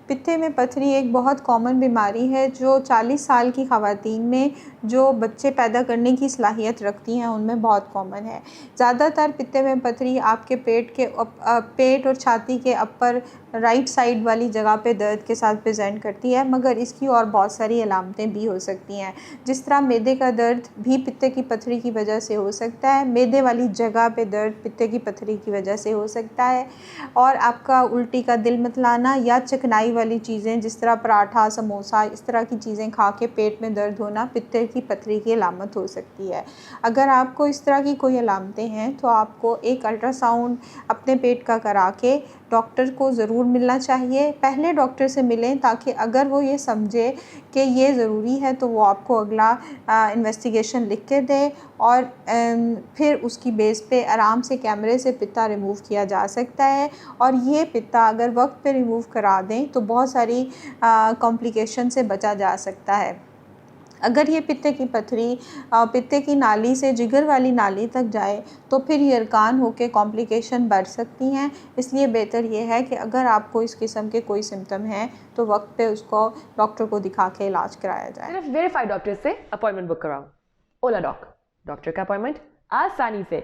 पित्ते में पथरी एक बहुत कॉमन बीमारी है जो 40 साल की ख़वातीन में जो बच्चे पैदा करने की सलाहियत रखती हैं उनमें बहुत कॉमन है। ज़्यादातर पित्ते में पथरी आपके पेट और छाती के अपर राइट साइड वाली जगह पे दर्द के साथ प्रेजेंट करती है, मगर इसकी और बहुत सारी अलामतें भी हो सकती हैं। जिस तरह मैदे का दर्द भी पित्ते की पथरी की वजह से हो सकता है, मैदे वाली जगह पे दर्द पित्ते की पथरी की वजह से हो सकता है, और आपका उल्टी का दिल मतलाना या चिकनाई वाली चीज़ें जिस तरह पराठा, समोसा, इस तरह की चीज़ें खा के पेट में दर्द होना पित्ते की पथरी की अलामत हो सकती है। अगर आपको इस तरह की कोई अलामतें हैं तो आपको एक अल्ट्रासाउंड अपने पेट का करा के डॉक्टर को ज़रूर मिलना चाहिए। पहले डॉक्टर से मिलें ताकि अगर वो ये समझे कि ये ज़रूरी है तो वो आपको अगला इन्वेस्टिगेशन लिख के दे, और फिर उसकी बेस पे आराम से कैमरे से पित्ता रिमूव किया जा सकता है। और ये पित्ता अगर वक्त पे रिमूव करा दें तो बहुत सारी कॉम्प्लिकेशन से बचा जा सकता है। अगर ये पित्ते की पथरी पित्ते की नाली से जिगर वाली नाली तक जाए तो फिर ये अरकान होकर कॉम्प्लिकेशन बढ़ सकती हैं। इसलिए बेहतर ये है कि अगर आपको इस किस्म के कोई सिम्टम हैं तो वक्त पे उसको डॉक्टर को दिखा के इलाज कराया जाए। सिर्फ वेरीफाइड डॉक्टर से अपॉइंटमेंट बुक कराओ। ओला डॉक, डॉक्टर का अपॉइंटमेंट आसानी से।